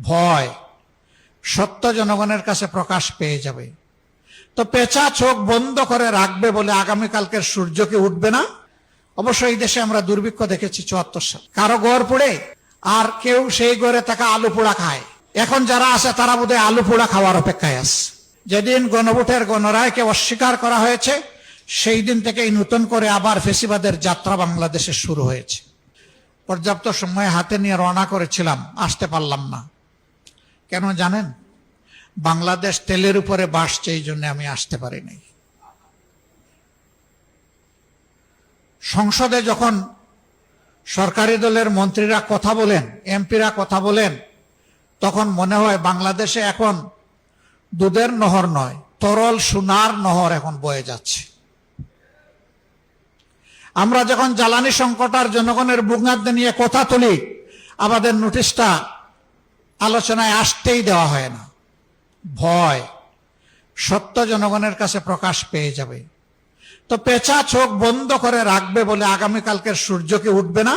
ভয় সত্য জনগণের কাছে প্রকাশ পেয়ে যাবে। তো পেঁচা চোখ বন্ধ করে রাখবে বলে আগামীকালকের সূর্যকে উঠবে না। অবশ্য এই দেশে আমরা দুর্ভিক্ষ দেখেছি 74 সাল, কারো গড় পড়ে আর কেউ সেই গড়ে থাকা আলু পোড়া খায়। এখন যারা আছে তারা বোধহয় আলু পোড়া খাওয়ার অপেক্ষায় আছে। যেদিন গণভোটের গণরায়কে অস্বীকার করা হয়েছে সেই দিন থেকেই নতুন করে আবার ফেসিবাদের যাত্রা বাংলাদেশে শুরু হয়েছে। পর্যাপ্ত সময় হাতে নিয়ে রওনা করেছিলাম, আসতে পারলাম না। কেন জানেন? বাংলাদেশ তেলের উপরে বাসছে, এই জন্য আমি আসতে পারিনি। সংসদে যখন সরকারি দলের মন্ত্রীরা কথা বলেন, এমপিরা কথা বলেন, তখন মনে হয় বাংলাদেশে এখন দুধের নহর নয়, তরল সোনার নহর এখন বয়ে যাচ্ছে। আমরা যখন জ্বালানি সংকট আর জনগণের ভোগান্তি নিয়ে কথা তুলি, আমাদের নোটিশটা আলোচনায় আসতেই দেওয়া হয় না। ভয় সত্য জনগণের কাছে প্রকাশ পেয়ে যাবে। তো পেঁচা চোখ বন্ধ করে রাখবে বলে আগামীকালকের সূর্যকে উঠবে না?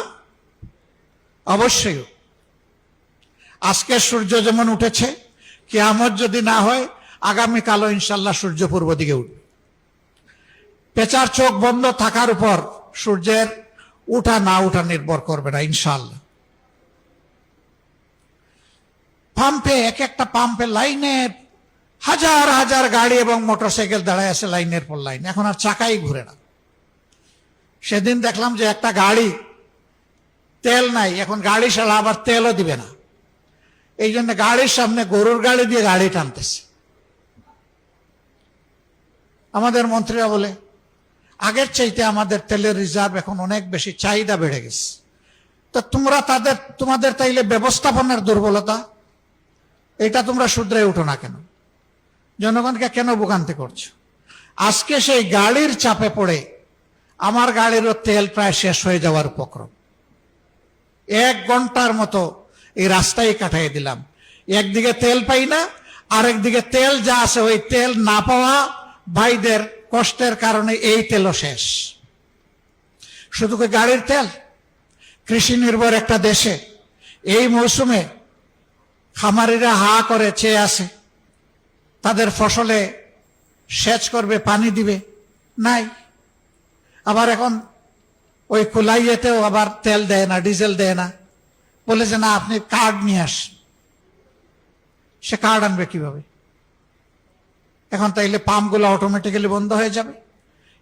অবশ্যই। আজকের সূর্য যেমন উঠেছে, কিয়ামত যদি না হয় আগামীকালও ইনশাল্লাহ সূর্য পূর্ব দিকে উঠবে। পেঁচার চোখ বন্ধ থাকার উপর সূর্যের উঠা না উঠা নির্ভর করবে না ইনশাল্লাহ। পাম্পে, এক একটা পাম্পে লাইনে হাজার হাজার গাড়ি এবং মোটরসাইকেল দাঁড়ায় আছে লাইনের পর লাইন, এখন আর চাকাই ঘুরে না। সেদিন দেখলাম যে একটা গাড়ি তেল নাই, এখন গাড়ি সারা আবার তেলও দিবে না, এই জন্য গাড়ির সামনে গরুর গাড়ি দিয়ে গাড়ি টানতেছে। আমাদের মন্ত্রীরা বলে আগের চাইতে আমাদের তেলের রিজার্ভ এখন অনেক বেশি, চাহিদা বেড়ে গেছে। তো তোমাদের তাইলে ব্যবস্থাপনার দুর্বলতা, এটা তোমরা শুধরে উঠো না কেন? জনগণকে কেন ভোগান্তি করছো? আজকে সেই গাড়ির চাপে পড়ে আমার গাড়িরও তেল প্রায় শেষ হয়ে যাওয়ার উপক্রম। 1 ঘন্টার মতো এই রাস্তায় কাটাই দিলাম, একদিকে তেল পাই না, আরেকদিকে তেল যা আছে ওই তেল না পাওয়া ভাইদের কষ্টের কারণে এই তেলও শেষ। শুধু কি গাড়ির তেল? কৃষি নির্ভর একটা দেশে এই মৌসুমে খামারিরা হা করে চেয়ে আছে, তাদের ফসলে সেচ করবে, পানি দিবে, নাই। আবার এখন ওই কুলাইয়েতেও আবার তেল দেয় না, ডিজেল দেয় না, বলে যে না আপনি কার্ড নিয়ে আসেন। সে কার্ড আনবে কিভাবে? এখন তাইলে পাম্পগুলো অটোমেটিক্যালি বন্ধ হয়ে যাবে।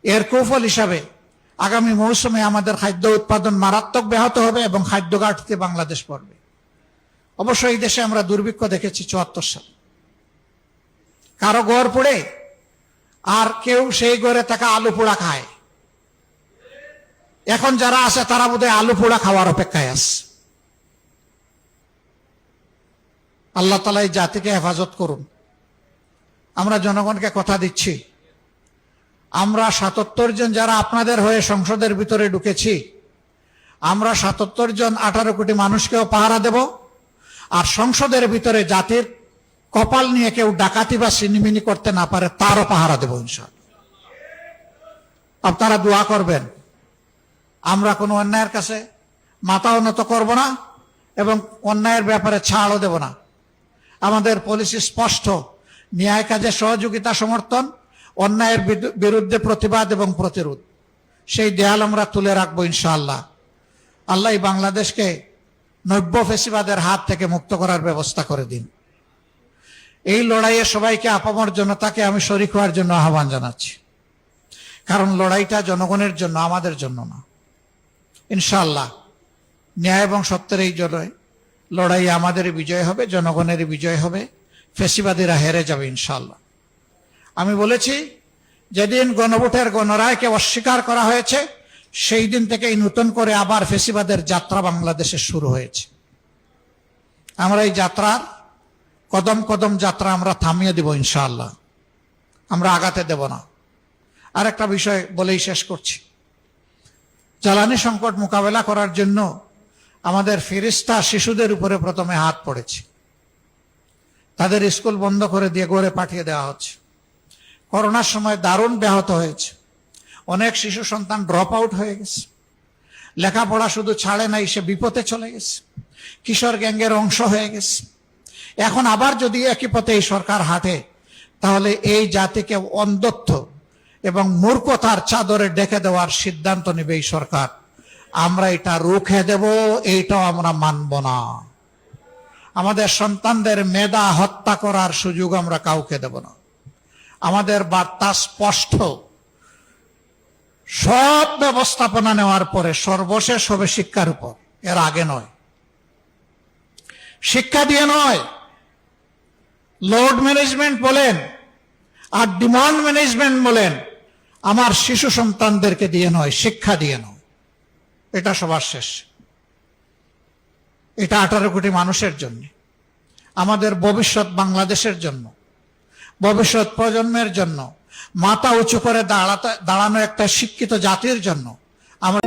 এর কৌফল হিসাবে আগামী মৌসুমে আমাদের খাদ্য উৎপাদন মারাত্মক ব্যাহত হবে এবং খাদ্য ঘাটতিতে বাংলাদেশ পড়বে। অবশ্য এই দেশে আমরা দুর্ভিক্ষ দেখেছি 74 সাল, কারো গড় পড়ে আর কেউ সেই গড়ে থাকা আলু পোড়া খায়। এখন যারা আছে তারা বোধহয় আলু পোড়া খাওয়ার অপেক্ষায় আছে। আল্লাহ তাআলা এই জাতিকে হেফাজত করুন। আমরা জনগণকে কথা দিচ্ছি, আমরা 77 জন যারা আপনাদের হয়ে সংসদের ভিতরে ঢুকেছি, আমরা 77 জন 18 কোটি মানুষকেও পাহারা দেব। আর সংসদের ভিতরে জাতির কপাল নিয়ে কেউ ডাকাতি বা সিনিমিনি করতে না পারে তারও পাহারা দেব ইনশাআল্লাহ। আপনারা দোয়া করবেন। আমরা কোনো অন্যায়ের কাছে মাথা উন্নত করব না এবং অন্যায়ের ব্যাপারে ছাড়ও দেব না। আমাদের পলিসি স্পষ্ট, ন্যায় কাজে সহযোগিতা সমর্থন, অন্যায়ের বিরুদ্ধে প্রতিবাদ এবং প্রতিরোধ, সেই দেয়াল আমরা তুলে রাখবো ইনশাআল্লাহ। আল্লাহ বাংলাদেশকে নব্য ফেসিবাদের হাত থেকে মুক্ত করার ব্যবস্থা করে দিন। এই লড়াইয়ে সবাইকে, আপামর জনতাকে আমি শরীক হওয়ার জন্য আহ্বান জানাচ্ছি, কারণ লড়াইটা জনগণের জন্য, আমাদের জন্য না। ইনশাআল্লাহ ন্যায় এবং সত্যের এই লড়াইয়ে আমাদের বিজয় হবে, জনগণের বিজয় হবে, ফেসিবাদীরা হেরে যাবে ইনশাআল্লাহ। আমি বলেছি যেদিন গণভোটের গণরায়কে অস্বীকার করা হয়েছে সেই দিন থেকেই নতুন করে আবার ফেসিবাদের যাত্রা বাংলাদেশে শুরু হয়েছে। আমরা এই যাত্রার কদম কদম যাত্রা আমরা থামিয়ে দেব ইনশাআল্লাহ, আমরা আগাতে দেব না। আর একটা বিষয় বলেই শেষ করছি, জ্বালানি সংকট মোকাবেলা করার জন্য আমাদের ফেরেশতা শিশুদের উপরে প্রথমে হাত পড়েছে, তাদের স্কুল বন্ধ করে দিয়ে গড়ে পাঠিয়ে দেওয়া হচ্ছে। করোনার সময় দারুণ ব্যাহত হয়েছে, অনেক শিশু সন্তান ড্রপ আউট হয়ে গেছে, লেখাপড়া শুধু ছাড়ে নাই, সে বিপদে চলে গেছে, কিশোর গ্যাংয়ের অংশ হয়ে গেছে। এখন আবার যদি একই পথে এই সরকার হাঁটে, তাহলে এই জাতিকে অন্ধত্ব এবং মূর্খতার চাদরে ডেকে দেওয়ার সিদ্ধান্ত নেবে এই সরকার। আমরা এটা রুখে দেব, এইটাও আমরা মানব না। আমাদের সন্তানদের মেধা হত্যা করার সুযোগ আমরা কাউকে দেব না। আমাদের বার্তা স্পষ্ট, সব ব্যবস্থাপনা নেওয়ার পরে সর্বশেষ হবে শিক্ষার উপর, এর আগে নয়। শিক্ষা দিয়ে নয়, লোড ম্যানেজমেন্ট বলেন আর ডিমান্ড ম্যানেজমেন্ট বলেন, আমার শিশু সন্তানদেরকে দিয়ে নয়, শিক্ষা দিয়ে নয়। এটা সবার শেষ। এটা 18 কোটি মানুষের জন্য, আমাদের ভবিষ্যৎ বাংলাদেশের জন্য, ভবিষ্যৎ প্রজন্মের জন্য, মাথা উঁচু করে দাঁড়ানো একটা শিক্ষিত জাতির জন্য। আমরা